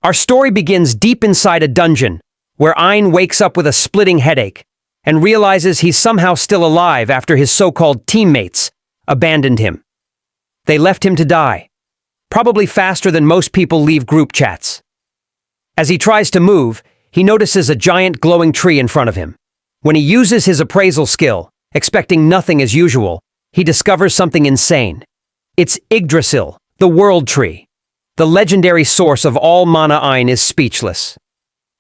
Our story begins deep inside a dungeon, where 𝙒𝙛𝙤 wakes up with a splitting headache and realizes he's somehow still alive after his so-called teammates abandoned him. They left him to die, probably faster than most people leave group chats. As he tries to move, he notices a giant glowing tree in front of him. When he uses his appraisal skill, expecting nothing as usual, he discovers something insane. It's 𝙒𝙤𝙤𝙤, the world tree. The legendary source of all mana 𝙒𝙛𝙤 is speechless.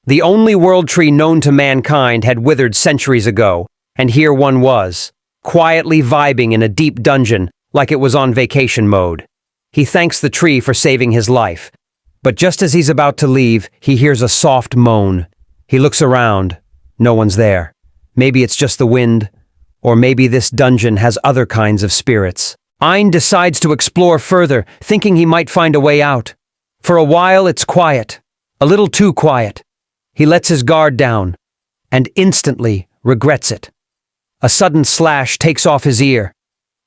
The only world tree known to mankind had withered centuries ago, and here one was, quietly vibing in a deep dungeon like it was on vacation mode. He thanks the tree for saving his life, but just as he's about to leave, he hears a soft moan. He looks around. No one's there. Maybe it's just the wind, or maybe this dungeon has other kinds of spirits. 𝙒𝙛𝙤 decides to explore further, thinking he might find a way out. For a while it's quiet, a little too quiet. He lets his guard down, and instantly regrets it. A sudden slash takes off his ear,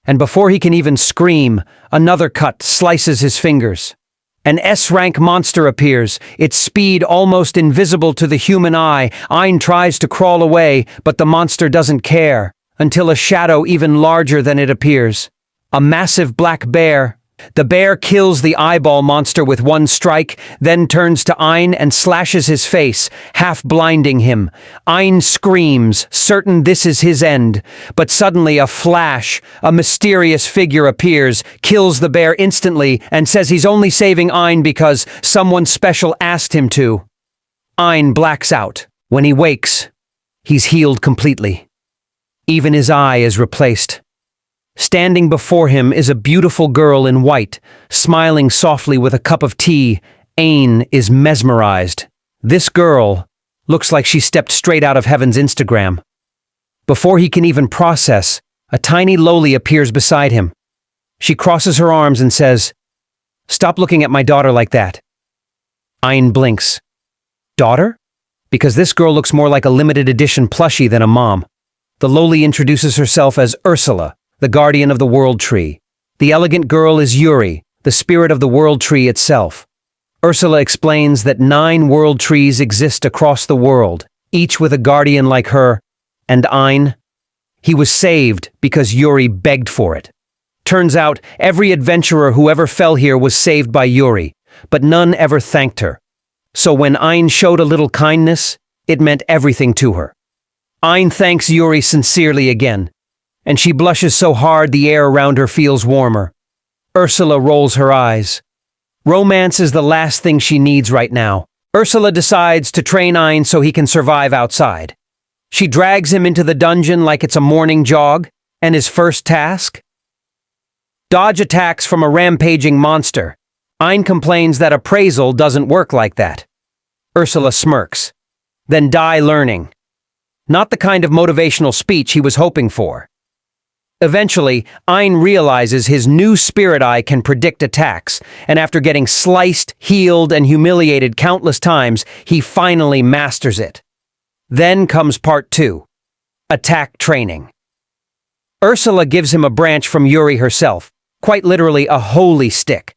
and before he can even scream, another cut slices his fingers. An S-rank monster appears, its speed almost invisible to the human eye. 𝙒𝙛𝙤 tries to crawl away, but the monster doesn't care, until a shadow even larger than it appears. A massive black bear. The bear kills the eyeball monster with one strike, then turns to 𝙒𝙛𝙤 and slashes his face, half blinding him. 𝙒𝙛𝙤 screams, certain this is his end. But suddenly a flash, a mysterious figure appears, kills the bear instantly, and says he's only saving 𝙒𝙛𝙤 because someone special asked him to. 𝙒𝙛𝙤 blacks out. When he wakes, he's healed completely. Even his eye is replaced. Standing before him is a beautiful girl in white, smiling softly with a cup of tea. 𝙒𝙛𝙤 is mesmerized. This girl looks like she stepped straight out of heaven's Instagram. Before he can even process, a tiny lowly appears beside him. She crosses her arms and says, "Stop looking at my daughter like that." 𝙒𝙛𝙤 blinks. Daughter? Because this girl looks more like a limited edition plushie than a mom. The lowly introduces herself as Ursula, the guardian of the world tree. The elegant girl is 𝙎𝙤𝙤, the spirit of the world tree itself. Ursula explains that 9 world trees exist across the world, each with a guardian like her, and 𝙒𝙛𝙤. He was saved because 𝙎𝙤𝙤 begged for it. Turns out, every adventurer who ever fell here was saved by 𝙎𝙤𝙤, but none ever thanked her. So when 𝙒𝙛𝙤 showed a little kindness, it meant everything to her. 𝙒𝙛𝙤 thanks 𝙎𝙤𝙤 sincerely again, and she blushes so hard the air around her feels warmer. Ursula rolls her eyes. Romance is the last thing she needs right now. Ursula decides to train 𝙒𝙛𝙤 so he can survive outside. She drags him into the dungeon like it's a morning jog, and his first task? Dodge attacks from a rampaging monster. 𝙒𝙛𝙤 complains that appraisal doesn't work like that. Ursula smirks. Then die learning. Not the kind of motivational speech he was hoping for. Eventually, 𝙒𝙛𝙤 realizes his new spirit eye can predict attacks, and after getting sliced, healed, and humiliated countless times, he finally masters it. Then comes part 2. Attack training. Ursula gives him a branch from 𝙎𝙤𝙤 herself, quite literally a holy stick,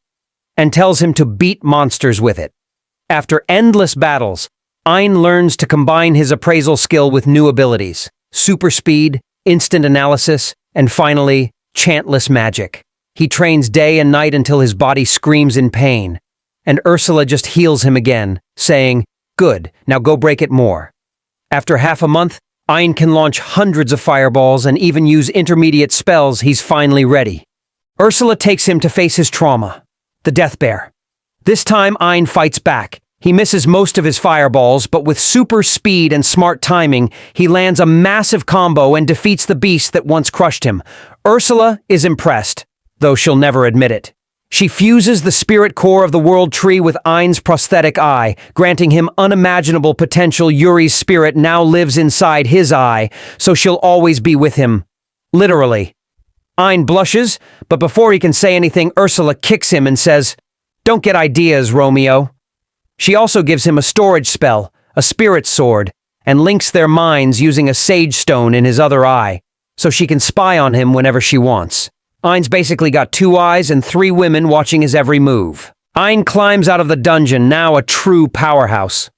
and tells him to beat monsters with it. After endless battles, 𝙒𝙛𝙤 learns to combine his appraisal skill with new abilities: super speed, instant analysis, and finally, chantless magic. He trains day and night until his body screams in pain, and Ursula just heals him again, saying, "Good, now go break it more." After half a month, 𝙒𝙛𝙤 can launch hundreds of fireballs and even use intermediate spells. He's finally ready. Ursula takes him to face his trauma, the Death Bear. This time 𝙒𝙛𝙤 fights back. He misses most of his fireballs, but with super speed and smart timing, he lands a massive combo and defeats the beast that once crushed him. Ursula is impressed, though she'll never admit it. She fuses the spirit core of the world tree with 𝙒𝙛𝙤's prosthetic eye, granting him unimaginable potential. 𝙎𝙤𝙤's spirit now lives inside his eye, so she'll always be with him. Literally. 𝙒𝙛𝙤 blushes, but before he can say anything, Ursula kicks him and says, "Don't get ideas, Romeo." She also gives him a storage spell, a spirit sword, and links their minds using a sage stone in his other eye, so she can spy on him whenever she wants. 𝙒𝙤𝙤's basically got 2 eyes and 3 women watching his every move. Ine climbs out of the dungeon, now a true powerhouse.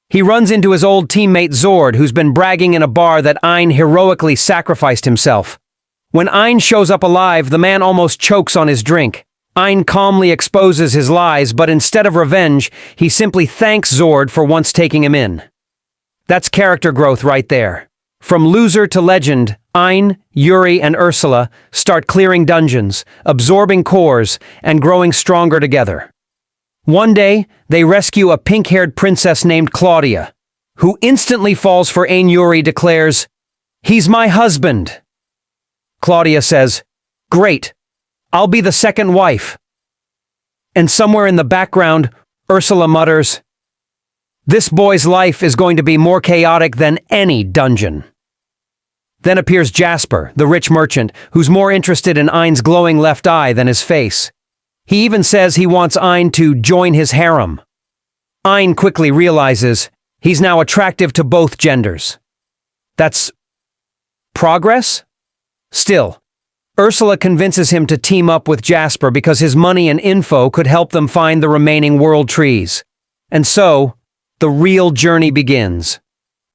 He runs into his old teammate 𝙒𝙗𝙗, who's been bragging in a bar that Ine heroically sacrificed himself. When Ine shows up alive, the man almost chokes on his drink. Ine calmly exposes his lies, but instead of revenge, he simply thanks 𝙒𝙗𝙗 for once taking him in. That's character growth right there. From loser to legend, Ine, Yuri, and Ursula start clearing dungeons, absorbing cores, and growing stronger together. One day, they rescue a pink-haired princess named Claudia, who instantly falls for Yuri declares, "He's my husband." Claudia says, "Great, I'll be the second wife." And somewhere in the background, Ursula mutters, "This boy's life is going to be more chaotic than any dungeon." Then appears Jasper, the rich merchant, who's more interested in Ine's glowing left eye than his face. He even says he wants Ine to join his harem. Ine quickly realizes he's now attractive to both genders. That's progress? Still, Ursula convinces him to team up with Jasper because his money and info could help them find the remaining world trees. And so, the real journey begins.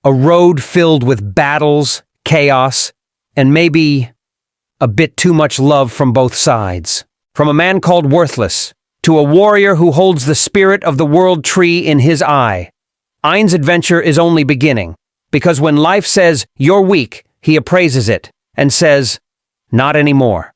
A road filled with battles, chaos, and maybe a bit too much love from both sides. From a man called Worthless to a warrior who holds the spirit of the world tree in his eye, Ine's adventure is only beginning, because when life says, "You're weak," he appraises it and says, "Not anymore."